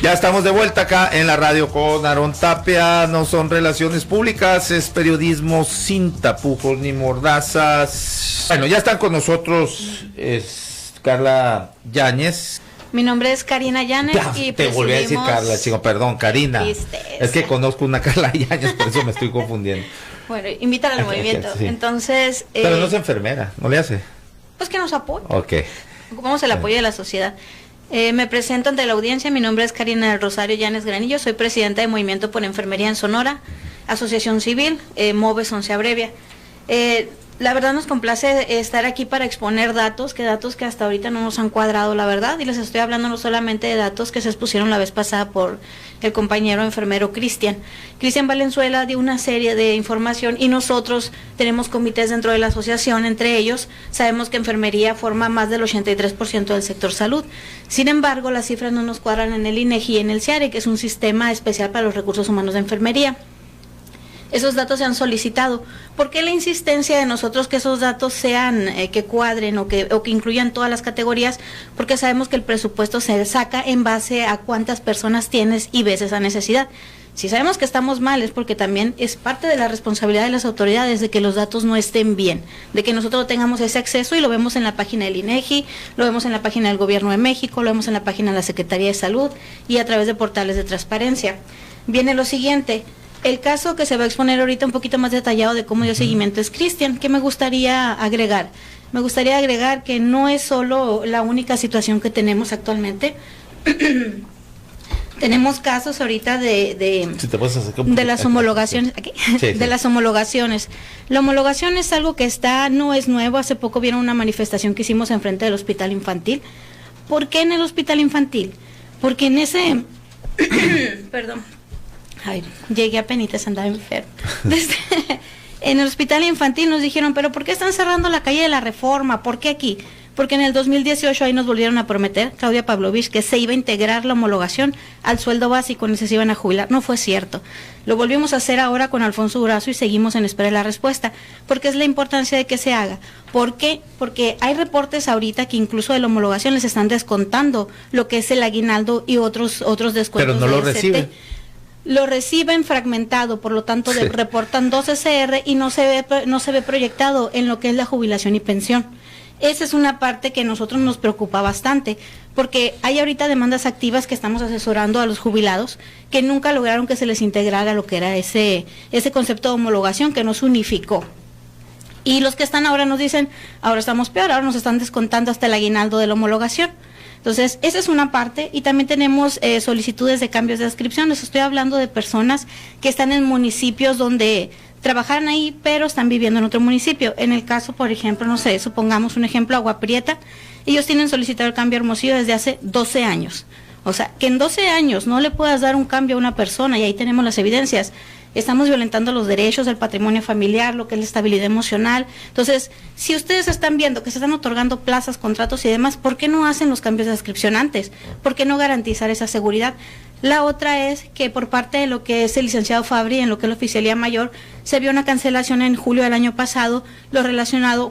Ya estamos de vuelta acá en la radio con Aarón Tapia. No son relaciones públicas, es periodismo sin tapujos ni mordazas. Bueno, ya están con nosotros Carla Yáñez. Mi nombre es Karina Yáñez y te volví a decir Carla, chico, perdón, Karina. Es que conozco una Carla Yáñez, por eso me estoy confundiendo. Bueno, invítala al movimiento. Sí. Entonces, pero no es enfermera, ¿no le hace? Pues que nos apoye. Ok. Ocupamos el apoyo de la sociedad. Me presento ante la audiencia. Mi nombre es Karina del Rosario Yáñez Granillo. Soy presidenta de Movimiento por Enfermería en Sonora, Asociación Civil, MOVESON se abrevia. La verdad nos complace estar aquí para exponer datos que hasta ahorita no nos han cuadrado, la verdad, y les estoy hablando no solamente de datos que se expusieron la vez pasada por el compañero enfermero Cristian Valenzuela, dio una serie de información y nosotros tenemos comités dentro de la asociación, entre ellos sabemos que enfermería forma más del 83% del sector salud. Sin embargo, las cifras no nos cuadran en el INEGI y en el CIARE, que es un sistema especial para los recursos humanos de enfermería. Esos datos se han solicitado. ¿Por qué la insistencia de nosotros que esos datos sean, que cuadren o que incluyan todas las categorías? Porque sabemos que el presupuesto se saca en base a cuántas personas tienes y ves esa necesidad. Si sabemos que estamos mal es porque también es parte de la responsabilidad de las autoridades de que los datos no estén bien, de que nosotros tengamos ese acceso, y lo vemos en la página del INEGI, lo vemos en la página del Gobierno de México, lo vemos en la página de la Secretaría de Salud y a través de portales de transparencia. Viene lo siguiente. El caso que se va a exponer ahorita un poquito más detallado de cómo dio seguimiento es Cristian. ¿Qué me gustaría agregar? Me gustaría agregar que no es solo la única situación que tenemos actualmente. Tenemos casos ahorita de las homologaciones. ¿Aquí? Sí. De las homologaciones. La homologación es algo que no es nuevo. Hace poco vieron una manifestación que hicimos enfrente del hospital infantil. ¿Por qué en el hospital infantil? Porque en ese... Perdón. Ay, llegué a penitas, andaba enfermo. En el hospital infantil nos dijeron, pero ¿por qué están cerrando la calle de la Reforma? ¿Por qué aquí? Porque en el 2018 ahí nos volvieron a prometer, Claudia Pavlovich, que se iba a integrar la homologación al sueldo básico, ni se iban a jubilar. No fue cierto. Lo volvimos a hacer ahora con Alfonso Durazo y seguimos en espera de la respuesta, porque es la importancia de que se haga. ¿Por qué? Porque hay reportes ahorita que incluso de la homologación les están descontando lo que es el aguinaldo y otros descuentos. Pero no lo reciben. Lo reciben fragmentado, por lo tanto reportan 2 SR y no se ve proyectado en lo que es la jubilación y pensión. Esa es una parte que a nosotros nos preocupa bastante, porque hay ahorita demandas activas que estamos asesorando a los jubilados que nunca lograron que se les integrara lo que era ese concepto de homologación que nos unificó. Y los que están ahora nos dicen, ahora estamos peor, ahora nos están descontando hasta el aguinaldo de la homologación. Entonces, esa es una parte, y también tenemos solicitudes de cambios de adscripción. Les estoy hablando de personas que están en municipios donde trabajan ahí, pero están viviendo en otro municipio. En el caso, por ejemplo, no sé, supongamos un ejemplo, Agua Prieta, ellos tienen solicitado el cambio a Hermosillo desde hace 12 años. O sea, que en 12 años no le puedas dar un cambio a una persona, y ahí tenemos las evidencias. Estamos violentando los derechos, el patrimonio familiar, lo que es la estabilidad emocional. Entonces, si ustedes están viendo que se están otorgando plazas, contratos y demás, ¿por qué no hacen los cambios de adscripción antes? ¿Por qué no garantizar esa seguridad? La otra es que por parte de lo que es el licenciado Fabri, en lo que es la oficialía mayor, se vio una cancelación en julio del año pasado,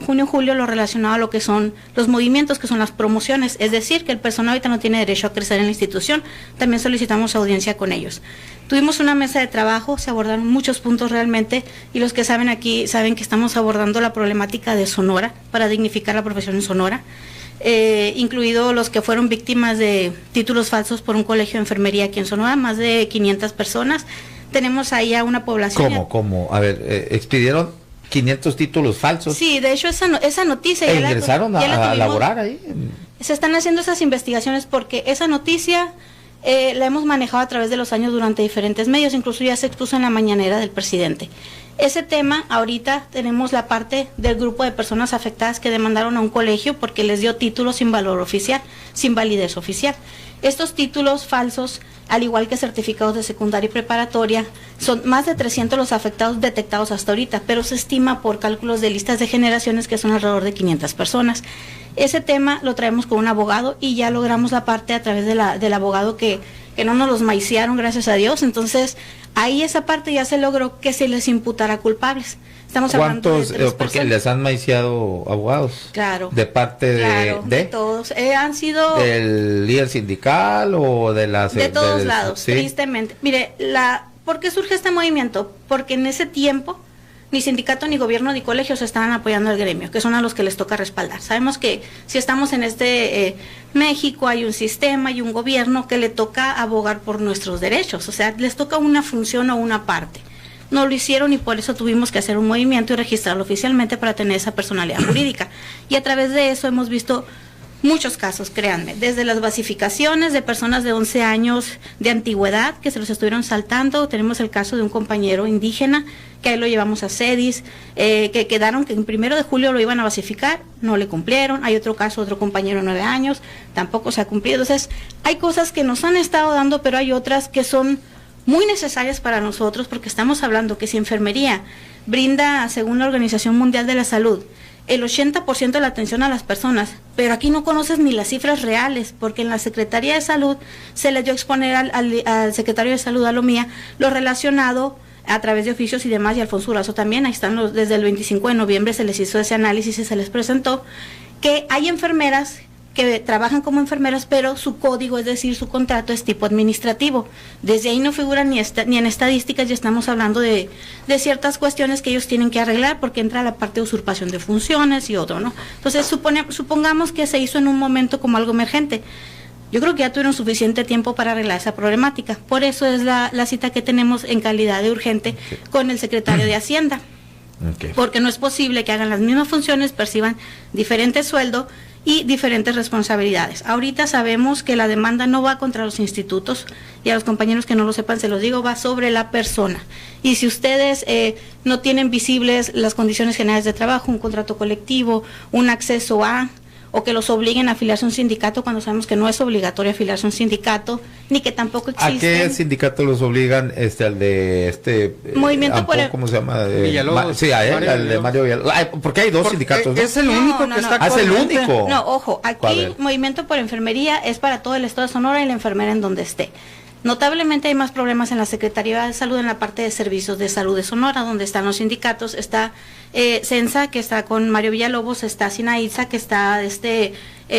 junio-julio, lo relacionado a lo que son los movimientos, que son las promociones, es decir, que el personal ahorita no tiene derecho a crecer en la institución. También solicitamos audiencia con ellos. Tuvimos una mesa de trabajo, se abordaron muchos puntos realmente, y los que saben aquí saben que estamos abordando la problemática de Sonora para dignificar la profesión en Sonora, incluido los que fueron víctimas de títulos falsos por un colegio de enfermería aquí en Sonora, más de 500 personas. Tenemos ahí a una población... ¿Cómo? A ver, expidieron 500 títulos falsos. Sí, de hecho esa noticia... ¿Ingresaron a laborar ahí? Se están haciendo esas investigaciones porque esa noticia... la hemos manejado a través de los años durante diferentes medios, incluso ya se expuso en la mañanera del presidente. Ese tema, ahorita tenemos la parte del grupo de personas afectadas que demandaron a un colegio porque les dio títulos sin valor oficial, sin validez oficial. Estos títulos falsos, al igual que certificados de secundaria y preparatoria, son más de 300 los afectados detectados hasta ahorita, pero se estima por cálculos de listas de generaciones que son alrededor de 500 personas. Ese tema lo traemos con un abogado y ya logramos la parte a través del abogado que no nos los maiciaron, gracias a Dios. Entonces, ahí esa parte ya se logró que se les imputara culpables. Estamos hablando de 3 porque personas. les han maiciado abogados. Claro. De parte de todos. Han sido... ¿Del líder sindical o de las... De todos lados, ¿sí? Tristemente. Mire, ¿por qué surge este movimiento? Porque en ese tiempo ni sindicato, ni gobierno, ni colegios estaban apoyando al gremio, que son a los que les toca respaldar. Sabemos que si estamos en México, hay un sistema y un gobierno que le toca abogar por nuestros derechos, o sea, les toca una función o una parte. No lo hicieron y por eso tuvimos que hacer un movimiento y registrarlo oficialmente para tener esa personalidad jurídica. Y a través de eso hemos visto muchos casos, créanme, desde las basificaciones de personas de 11 años de antigüedad que se los estuvieron saltando. Tenemos el caso de un compañero indígena que ahí lo llevamos a CEDIS, que quedaron que en 1 de julio lo iban a basificar, no le cumplieron. Hay otro caso, otro compañero de 9 años, tampoco se ha cumplido. Entonces, hay cosas que nos han estado dando, pero hay otras que son muy necesarias para nosotros, porque estamos hablando que si enfermería brinda, según la Organización Mundial de la Salud, el 80% de la atención a las personas, pero aquí no conoces ni las cifras reales, porque en la Secretaría de Salud se le dio a exponer al secretario de Salud, a lo mía, lo relacionado a través de oficios y demás, y Alfonso Durazo también. Ahí están desde el 25 de noviembre se les hizo ese análisis y se les presentó que hay enfermeras que trabajan como enfermeras, pero su código, es decir, su contrato es tipo administrativo. Desde ahí no figura ni en estadísticas, y estamos hablando de ciertas cuestiones que ellos tienen que arreglar, porque entra la parte de usurpación de funciones y otro, ¿no? Entonces, supongamos que se hizo en un momento como algo emergente. Yo creo que ya tuvieron suficiente tiempo para arreglar esa problemática. Por eso es la cita que tenemos en calidad de urgente con el secretario de Hacienda. Porque no es posible que hagan las mismas funciones, perciban diferente sueldo y diferentes responsabilidades. Ahorita sabemos que la demanda no va contra los institutos, y a los compañeros que no lo sepan se los digo, va sobre la persona. Y si ustedes no tienen visibles las condiciones generales de trabajo, un contrato colectivo, un acceso a, o que los obliguen a afiliarse a un sindicato, cuando sabemos que no es obligatorio afiliarse a un sindicato, ni que tampoco existe. ¿A qué sindicato los obligan? Al de Movimiento Ampón, ¿cómo se llama? Villalobos. Sí, a él, al de Mario Villalobos. Porque hay dos sindicatos, ¿no? Es el único que está. Es el único. No, ojo, aquí Movimiento por Enfermería es para todo el estado de Sonora y la enfermera en donde esté. Notablemente hay más problemas en la Secretaría de Salud, en la parte de servicios de salud de Sonora, donde están los sindicatos. Está CENSA, que está con Mario Villalobos, está SINAITSA, que está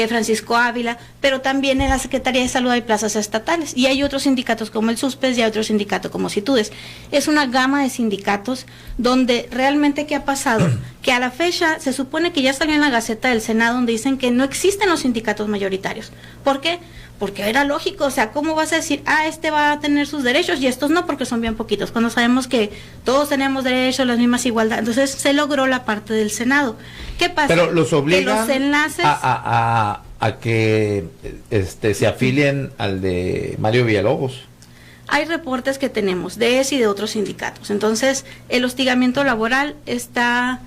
Francisco Ávila, pero también en la Secretaría de Salud hay plazas estatales, y hay otros sindicatos como el SUSPES y hay otro sindicato como CITUDES. Es una gama de sindicatos donde realmente, ¿qué ha pasado? Que a la fecha se supone que ya salió en la Gaceta del Senado, donde dicen que no existen los sindicatos mayoritarios. ¿Por qué? Porque era lógico, o sea, ¿cómo vas a decir, este va a tener sus derechos y estos no, porque son bien poquitos? Cuando sabemos que todos tenemos derechos, las mismas igualdades. Entonces se logró la parte del Senado. ¿Qué pasa? Pero los obligan que los enlaces a que se afilien al de Mario Villalobos. Hay reportes que tenemos de ese y de otros sindicatos. Entonces, el hostigamiento laboral está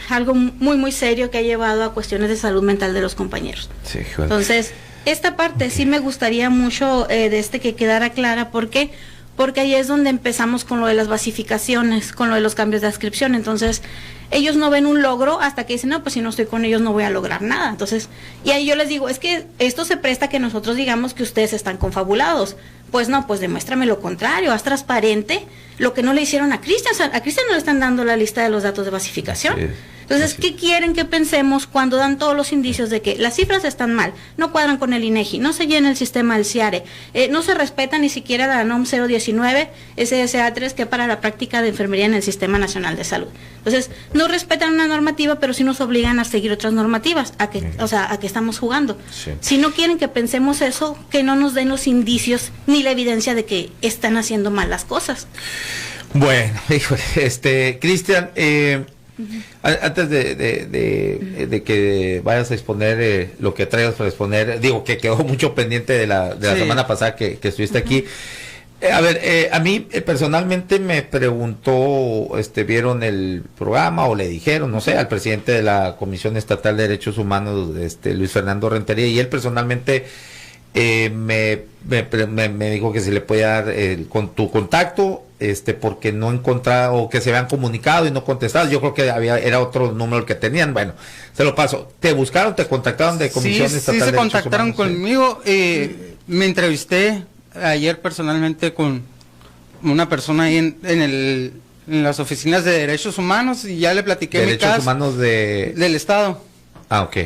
algo muy, muy serio que ha llevado a cuestiones de salud mental de los compañeros. Sí, joder. Entonces, esta parte sí me gustaría mucho que quedara clara. ¿Por qué? Porque ahí es donde empezamos con lo de las basificaciones, con lo de los cambios de adscripción. Entonces, ellos no ven un logro hasta que dicen, no, pues si no estoy con ellos no voy a lograr nada. Entonces, y ahí yo les digo, es que esto se presta a que nosotros digamos que ustedes están confabulados. Pues no, pues demuéstrame lo contrario, haz transparente lo que no le hicieron a Cristian. O sea, a Cristian no le están dando la lista de los datos de basificación. Sí. Entonces, ¿qué quieren que pensemos cuando dan todos los indicios de que las cifras están mal, no cuadran con el INEGI, no se llena el sistema del CIARE, no se respeta ni siquiera la NOM 019, SSA3, que es para la práctica de enfermería en el Sistema Nacional de Salud? Entonces, no respetan una normativa, pero sí nos obligan a seguir otras normativas, a que estamos jugando. Sí. Si no quieren que pensemos eso, que no nos den los indicios ni la evidencia de que están haciendo mal las cosas. Bueno, Cristian, antes de que vayas a exponer lo que traigas para exponer, digo que quedó mucho pendiente de la semana pasada que estuviste aquí. A mí personalmente me preguntó, ¿vieron el programa o le dijeron, no sé, al presidente de la Comisión Estatal de Derechos Humanos, Luis Fernando Rentería, y él personalmente me dijo que se le puede dar con tu contacto, porque no encontraba, o que se habían comunicado y no contestado. Yo creo que era otro número que tenían. Bueno, se lo paso. ¿Te buscaron, te contactaron de Comisión Estatal de Derechos Humanos? Sí, se contactaron conmigo. Me entrevisté ayer personalmente con una persona ahí en en las oficinas de derechos humanos y ya le platiqué mi Derechos caso. humanos Del Estado. Ah, ok.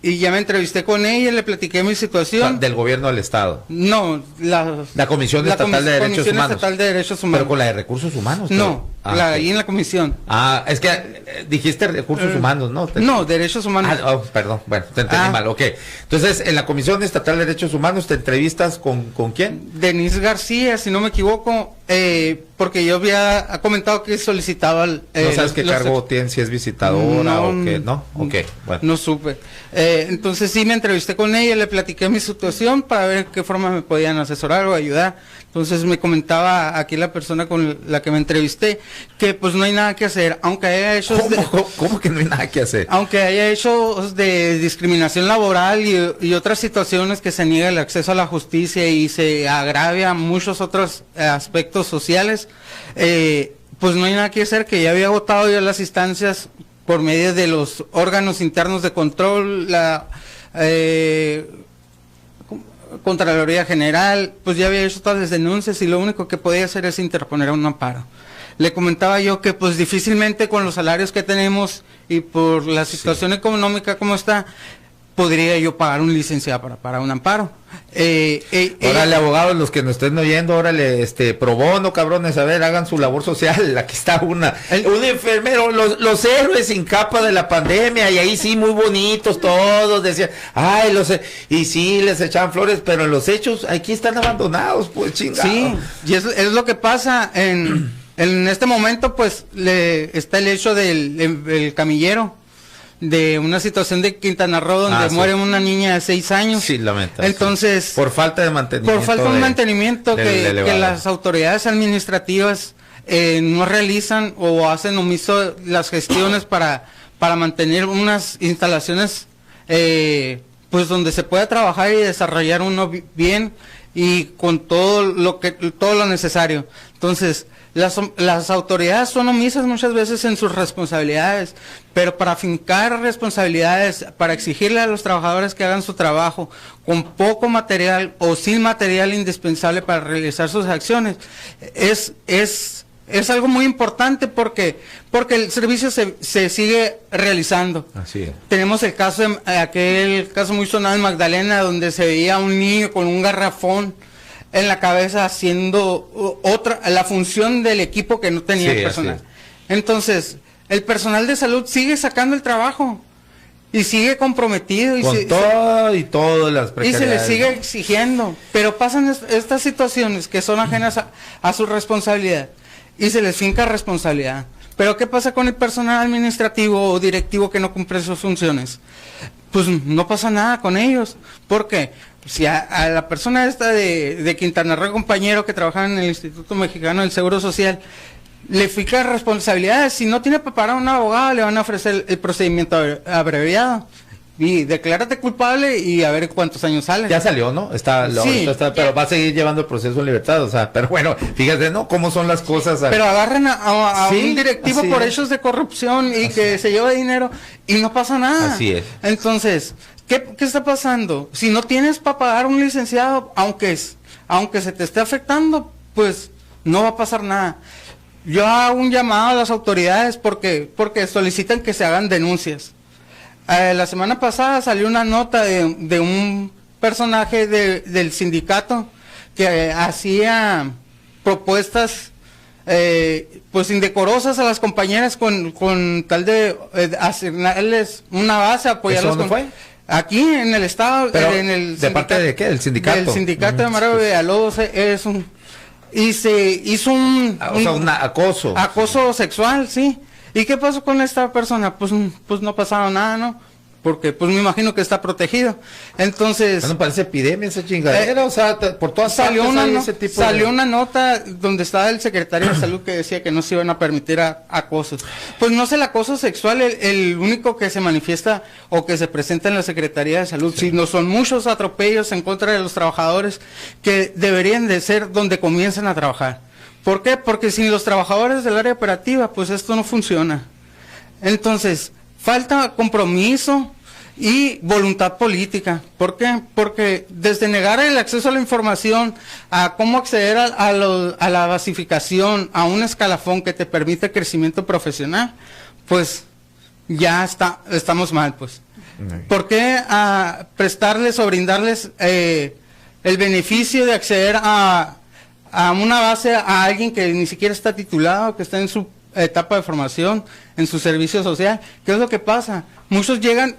Y ya me entrevisté con ella, le platiqué mi O sea, situación. del gobierno del Estado. No, La Comisión Estatal de Derechos Comisión Humanos. Estatal de Derechos Humanos. Pero con la de Recursos Humanos. No, ok. ahí en la comisión. Ah, es que dijiste Recursos Humanos, ¿no? No, Derechos Humanos. Ah, oh, perdón, bueno, te entendí mal, ok. Entonces, en la Comisión Estatal de Derechos Humanos, ¿te entrevistas con quién? Denise García, si no me equivoco, porque yo había comentado que solicitaba... ¿No sabes qué cargo tiene, si es visitadora o qué? ¿No? Ok, bueno. No supe. Entonces sí me entrevisté con ella, le platiqué mi situación para ver qué forma me podían asesorar o ayudar. Entonces me comentaba aquí la persona con la que me entrevisté que pues no hay nada que hacer, aunque haya hecho... ¿Cómo que no hay nada que hacer? Aunque haya hecho de discriminación laboral y otras situaciones que se niega el acceso a la justicia y se agravia muchos otros aspectos sociales, pues no hay nada que hacer, que ya había agotado ya las instancias por medio de los órganos internos de control, la Contraloría General, pues ya había hecho todas las denuncias y lo único que podía hacer es interponer un amparo. Le comentaba yo que pues difícilmente con los salarios que tenemos y por la situación económica como está, podría yo pagar un licenciado para un amparo. Órale, abogados, los que nos estén oyendo, órale, pro bono, cabrones, a ver, hagan su labor social. Aquí está un enfermero, los héroes sin capa de la pandemia, y ahí sí, muy bonitos todos, decían, ay, y sí, les echaban flores, pero en los hechos, aquí están abandonados, pues, chingados. Sí, y es lo que pasa en este momento, pues, está el hecho del camillero, de una situación de Quintana Roo donde muere una niña de 6 años. Sí, lamentable. Entonces, por falta de mantenimiento. Por falta de mantenimiento que las autoridades administrativas no realizan o hacen omiso las gestiones para mantener unas instalaciones pues donde se pueda trabajar y desarrollar uno bien y con todo lo necesario. Entonces, las autoridades son omisas muchas veces en sus responsabilidades, pero para fincar responsabilidades, para exigirle a los trabajadores que hagan su trabajo con poco material o sin material indispensable para realizar sus acciones, es algo muy importante porque el servicio se sigue realizando. Así es. Tenemos el caso aquel caso muy sonado en Magdalena, donde se veía a un niño con un garrafón en la cabeza haciendo la función del equipo que no tenía el personal. Entonces, el personal de salud sigue sacando el trabajo y sigue comprometido con todas las precariedades, y se le sigue exigiendo, pero pasan estas situaciones que son ajenas a su responsabilidad y se les finca responsabilidad. Pero ¿qué pasa con el personal administrativo o directivo que no cumple sus funciones? Pues no pasa nada con ellos. ¿Por qué? Si a la persona esta de Quintana Roo, compañero que trabaja en el Instituto Mexicano del Seguro Social, le fija responsabilidades. Si no tiene para pagar a un abogado, le van a ofrecer el procedimiento abreviado. Y declárate culpable y a ver cuántos años sale. Ya salió, ¿no? Pero va a seguir llevando el proceso en libertad, o sea, pero bueno, fíjate, ¿no? Cómo son las cosas. Pero agarran a un directivo por hechos de corrupción y que se lleva dinero y no pasa nada. Así es. Entonces, ¿qué está pasando? Si no tienes para pagar un licenciado, aunque se te esté afectando, pues no va a pasar nada. Yo hago un llamado a las autoridades porque solicitan que se hagan denuncias. La semana pasada salió una nota de un personaje del sindicato que hacía propuestas pues indecorosas a las compañeras con tal de asignarles una base, apoyarlos. ¿Dónde fue? Aquí en el estado. Pero, ¿de parte de qué? ¿Del sindicato? Del sindicato de Mario Villalobos y se hizo un acoso. Acoso sexual, sí. ¿Y qué pasó con esta persona? Pues no pasaba nada, ¿no? Porque pues me imagino que está protegido. Entonces... Bueno, parece epidemia esa chingadera, o sea, por todas salió partes una nota donde estaba el secretario de salud que decía que no se iban a permitir acosos. Pues no es el acoso sexual el único que se manifiesta o que se presenta en la Secretaría de Salud, sino son muchos atropellos en contra de los trabajadores que deberían de ser donde comienzan a trabajar. ¿Por qué? Porque sin los trabajadores del área operativa, pues esto no funciona. Entonces, falta compromiso y voluntad política. ¿Por qué? Porque desde negar el acceso a la información, a cómo acceder a la basificación, a un escalafón que te permite crecimiento profesional, pues ya estamos mal, pues. ¿Por qué prestarles o brindarles el beneficio de acceder a una base a alguien que ni siquiera está titulado, que está en su etapa de formación, en su servicio social? ¿Qué es lo que pasa? Muchos llegan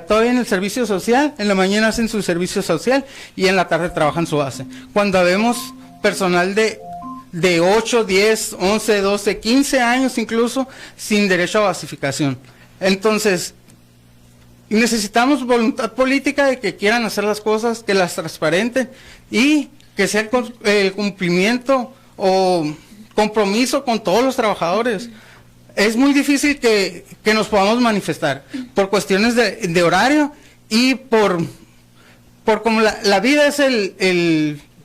todavía en el servicio social, en la mañana hacen su servicio social y en la tarde trabajan su base. Cuando vemos personal de 8, 10, 11, 12, 15 años incluso, sin derecho a basificación. Entonces, necesitamos voluntad política de que quieran hacer las cosas, que las transparenten y que sea el cumplimiento o compromiso con todos los trabajadores. Es muy difícil que nos podamos manifestar por cuestiones de horario y por como la vida es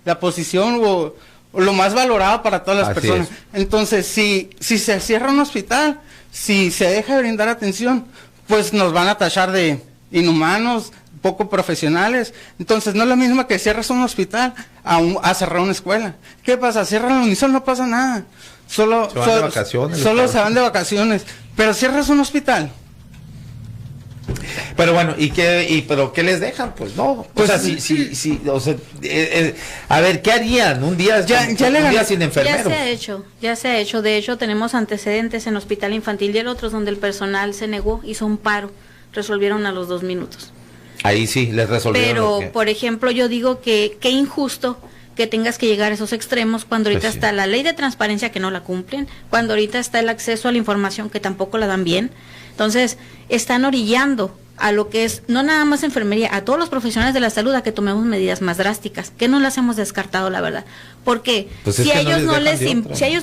la posición o lo más valorado para todas las personas. Entonces, si se cierra un hospital, si se deja de brindar atención, pues nos van a tachar de inhumanos, poco profesionales. Entonces, no es lo mismo que cierras un hospital a cerrar una escuela. ¿Qué pasa? Cierran la Unisol, no pasa nada. Solo se van de vacaciones. Pero cierras un hospital. Pero bueno, pero qué les dejan? Pues no. Pues, o sea, o sea, a ver, ¿qué harían? Un día sin enfermeros. Ya se ha hecho. De hecho, tenemos antecedentes en Hospital Infantil y el otro donde el personal se negó, hizo un paro, resolvieron a los 2 minutos. Ahí sí, les resolvieron. Pero, por ejemplo, yo digo que qué injusto que tengas que llegar a esos extremos cuando ahorita está la ley de transparencia que no la cumplen, cuando ahorita está el acceso a la información que tampoco la dan bien. Entonces, están orillando a lo que es, no nada más enfermería, a todos los profesionales de la salud a que tomemos medidas más drásticas, que no las hemos descartado, la verdad. Porque pues si a ellos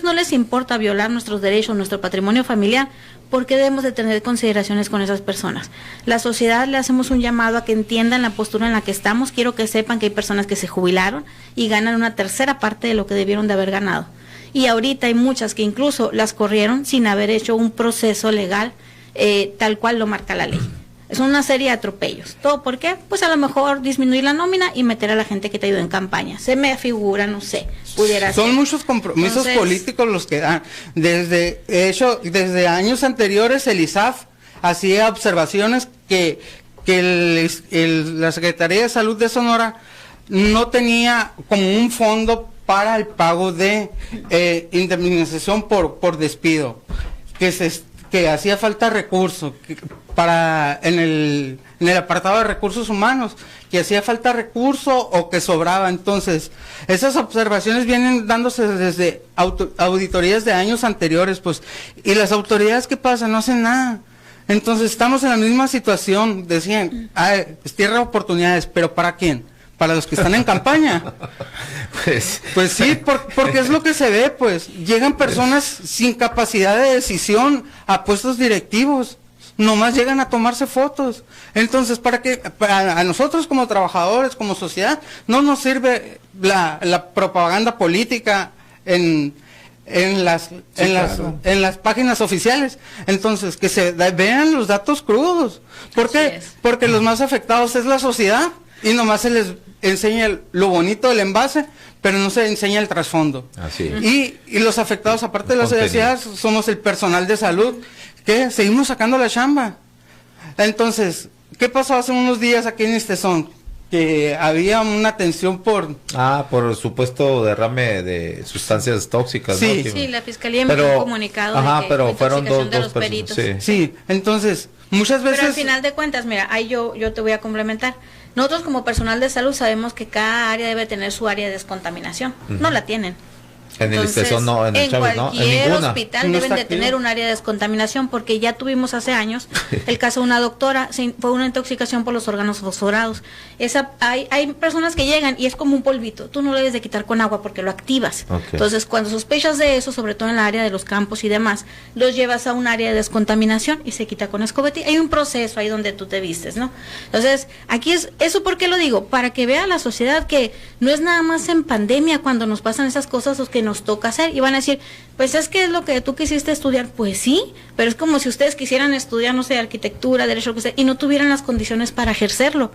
no les importa violar nuestros derechos, nuestro patrimonio familiar, ¿por qué debemos de tener consideraciones con esas personas? La sociedad le hacemos un llamado a que entiendan la postura en la que estamos. Quiero que sepan que hay personas que se jubilaron y ganan una tercera parte de lo que debieron de haber ganado. Y ahorita hay muchas que incluso las corrieron sin haber hecho un proceso legal tal cual lo marca la ley. Es una serie de atropellos. ¿Todo por qué? Pues a lo mejor disminuir la nómina y meter a la gente que te ayuda en campaña. Se me figura, no sé, pudiera ser. Son muchos compromisos políticos los que dan. Desde años anteriores el ISAF hacía observaciones que la Secretaría de Salud de Sonora no tenía como un fondo para el pago de indemnización por despido, que hacía falta recursos en el apartado de recursos humanos, que hacía falta recurso o que sobraba. Entonces, esas observaciones vienen dándose desde auditorías de años anteriores, pues, y las autoridades, ¿qué pasa? No hacen nada. Entonces, estamos en la misma situación. Decían, es tierra de oportunidades, pero ¿para quién? Para los que están en campaña. Pues sí, porque es lo que se ve, pues. Llegan personas sin capacidad de decisión a puestos directivos. Nomás llegan a tomarse fotos. Entonces, a nosotros como trabajadores, como sociedad, no nos sirve la propaganda política en las páginas oficiales. Entonces, que se vean los datos crudos. ¿Por qué? Porque los más afectados es la sociedad. Y nomás se les enseña lo bonito del envase, pero no se enseña el trasfondo. Y los afectados, aparte de la sociedad, somos el personal de salud, que seguimos sacando la chamba. Entonces, ¿qué pasó hace unos días aquí en Istezón? Que había una tensión por supuesto derrame de sustancias tóxicas. Sí, ¿no? Sí, la fiscalía emitió un comunicado de que pero fueron dos peritos. Sí, entonces, muchas veces... Pero al final de cuentas, mira, ahí yo te voy a complementar. Nosotros como personal de salud sabemos que cada área debe tener su área de descontaminación. No la tienen. En el Istezón no, en el Chávez no, en cualquier ninguna. hospital deben de tener un área de descontaminación, porque ya tuvimos hace años el caso de una doctora, fue una intoxicación por los órganos fosforados. Hay personas que llegan y es como un polvito, tú no lo debes de quitar con agua porque lo activas. Entonces, cuando sospechas de eso, sobre todo en la área de los campos y demás, los llevas a un área de descontaminación y se quita con escobeta. Hay un proceso ahí donde tú te vistes, ¿no? Entonces, aquí es eso. ¿Por qué lo digo? Para que vea la sociedad que no es nada más en pandemia cuando nos pasan esas cosas, o que nos toca hacer. Y van a decir, pues es que es lo que tú quisiste estudiar. Pues sí, pero es como si ustedes quisieran estudiar, no sé, arquitectura, derecho, lo que sea, y no tuvieran las condiciones para ejercerlo.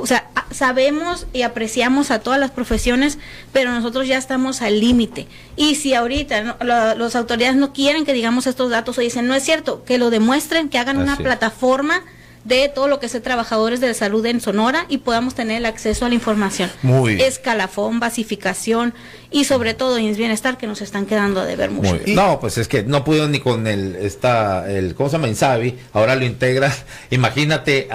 O sea, sabemos y apreciamos a todas las profesiones, pero nosotros ya estamos al límite. Y si ahorita las autoridades no quieren que digamos estos datos o dicen, no es cierto, que lo demuestren, que hagan una plataforma de todo lo que es trabajadores de salud en Sonora y podamos tener el acceso a la información. Muy bien. Escalafón, basificación y sobre todo en bienestar, que nos están quedando a deber mucho. No, pues es que no pudieron ni con ¿cómo se llama? Insabi, ahora lo integran, imagínate,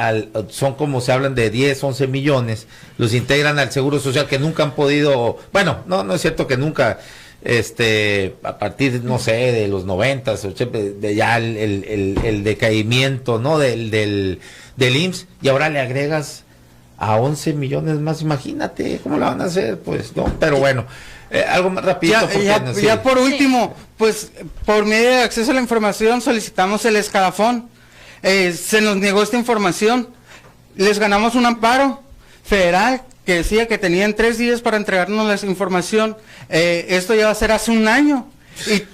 son como se hablan de 10, 11 millones, los integran al Seguro Social que nunca han podido, bueno, no es cierto que nunca, a partir, no sé, de los 90s, de ya el decaimiento, ¿no? Del IMSS, y ahora le agregas a 11 millones más, imagínate, ¿cómo la van a hacer? Pues, no, pero bueno, algo más rapidito. Ya por último, pues, por medio de acceso a la información solicitamos el escalafón, se nos negó esta información, les ganamos un amparo federal que decía que tenían 3 días para entregarnos la información. Esto ya va a ser hace un año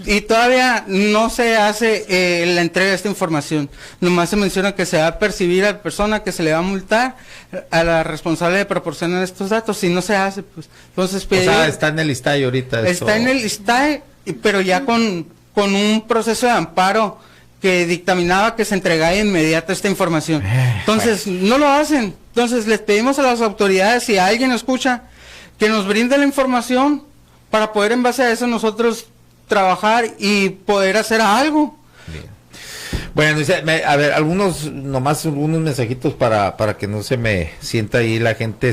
y todavía no se hace la entrega de esta información. Nomás se menciona que se va a percibir a la persona, que se le va a multar a la responsable de proporcionar estos datos. Si no se hace, pues entonces... O sea, está en el ISTAE ahorita. Está en el ISTAE, pero ya con un proceso de amparo que dictaminaba que se entregara inmediata esta información. Entonces, no lo hacen. Entonces, les pedimos a las autoridades, si alguien escucha, que nos brinde la información para poder en base a eso nosotros trabajar y poder hacer algo. Bien. Bueno, a ver, algunos mensajitos para que no se me sienta ahí la gente.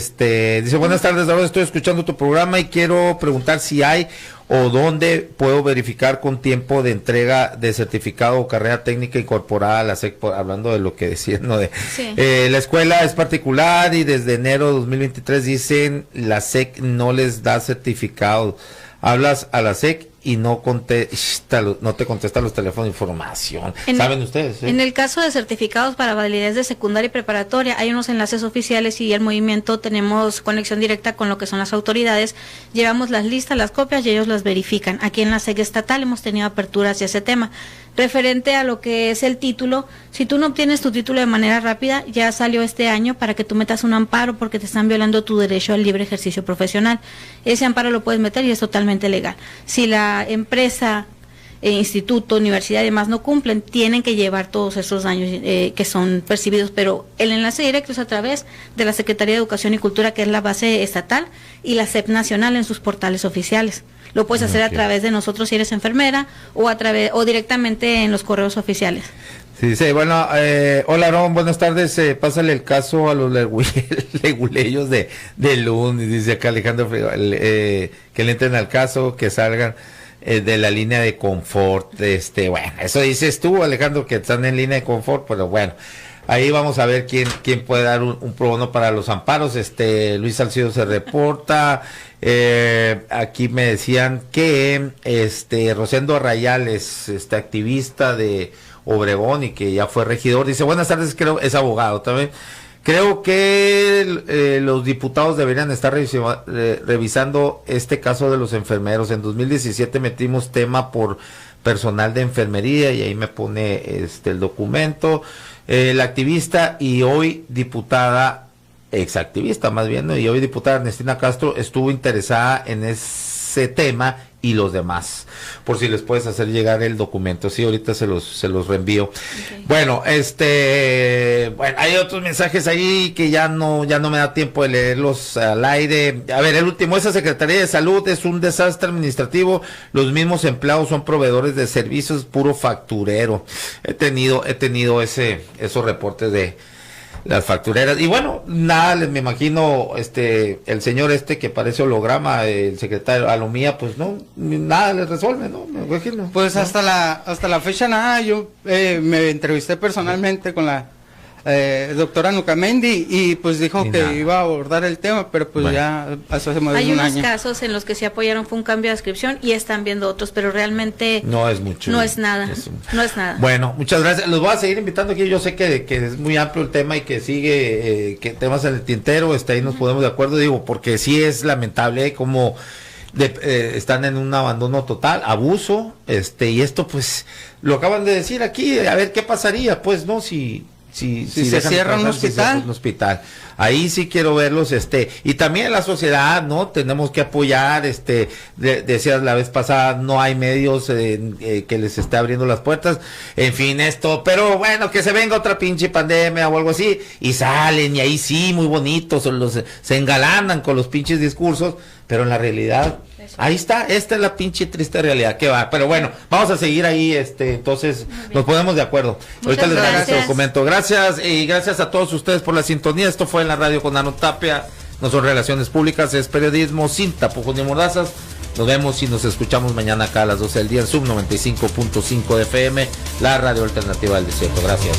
Dice, buenas tardes, ahora estoy escuchando tu programa y quiero preguntar si hay o dónde puedo verificar con tiempo de entrega de certificado o carrera técnica incorporada a la SEC, hablando de lo que decían, ¿no? Sí. La escuela es particular y desde enero de 2023 dicen la SEC no les da certificado. Hablas a la SEC y no te contesta los teléfonos de información. ¿Saben ustedes? En el caso de certificados para validez de secundaria y preparatoria, hay unos enlaces oficiales y el movimiento tenemos conexión directa con lo que son las autoridades. Llevamos las listas, las copias y ellos las verifican. Aquí en la SEC estatal hemos tenido aperturas hacia ese tema. Referente a lo que es el título, si tú no obtienes tu título de manera rápida, ya salió este año para que tú metas un amparo porque te están violando tu derecho al libre ejercicio profesional. Ese amparo lo puedes meter y es totalmente legal. Si la empresa, instituto, universidad y demás no cumplen, tienen que llevar todos esos daños que son percibidos, pero el enlace directo es a través de la Secretaría de Educación y Cultura, que es la base estatal, y la SEP nacional en sus portales oficiales. Lo puedes hacer a través de nosotros si eres enfermera o directamente en los correos oficiales. Sí, bueno, hola Aaron, buenas tardes, pásale el caso a los leguleyos de LUN, y dice acá Alejandro, que le entren al caso, que salgan de la línea de confort, bueno, eso dices tú, Alejandro, que están en línea de confort, pero bueno, ahí vamos a ver quién puede dar un pro bono para los amparos. Luis Salcido se reporta, aquí me decían que Rosendo Arrayales, activista de Obregón y que ya fue regidor, dice, buenas tardes, creo, es abogado también. Creo que los diputados deberían estar revisando este caso de los enfermeros. En 2017 metimos tema por personal de enfermería y ahí me pone el documento. La activista y hoy diputada, exactivista más bien, ¿no? Y hoy diputada Ernestina Castro estuvo interesada en ese tema y los demás, por si les puedes hacer llegar el documento. Sí, ahorita se los reenvío. Okay. Bueno, bueno, hay otros mensajes ahí que ya no me da tiempo de leerlos al aire. A ver, el último, esa Secretaría de Salud es un desastre administrativo, los mismos empleados son proveedores de servicios, puro facturero. He tenido esos reportes de las factureras, y bueno, nada, me imagino, el señor que parece holograma, el secretario Alomía, pues no, nada les resuelve, ¿no? Me imagino. Pues ¿no? hasta la fecha nada, yo me entrevisté personalmente con la doctora Nucamendi y pues dijo que iba a abordar el tema, pero pues bueno, ya hace más de un año. Hay unos casos en los que se apoyaron, fue un cambio de adscripción y están viendo otros, pero realmente no es mucho. No es nada. No es nada. Bueno, muchas gracias. Los voy a seguir invitando aquí. Yo sé que es muy amplio el tema y que sigue que temas en el tintero, ahí nos ponemos de acuerdo, digo, porque sí es lamentable como están en un abandono total, abuso, y esto pues lo acaban de decir aquí, a ver qué pasaría, pues, ¿no? Si se cierra un hospital. Ahí sí quiero verlos, y también la sociedad, ¿no? Tenemos que apoyar, decías la vez pasada, no hay medios que les esté abriendo las puertas, en fin, pero bueno, que se venga otra pinche pandemia o algo así, y salen, y ahí sí, muy bonitos, se engalanan con los pinches discursos, pero en la realidad, ahí está, esta es la pinche triste realidad que va, pero bueno, vamos a seguir ahí, entonces nos ponemos de acuerdo. Ahorita les daré este documento. Gracias, y gracias a todos ustedes por la sintonía. Esto fue en la radio con Aarón Tapia. No son relaciones públicas, es periodismo sin tapujos ni mordazas. Nos vemos y nos escuchamos mañana acá a las 12 del día en Sub 95.5 de FM, la radio alternativa del desierto. Gracias.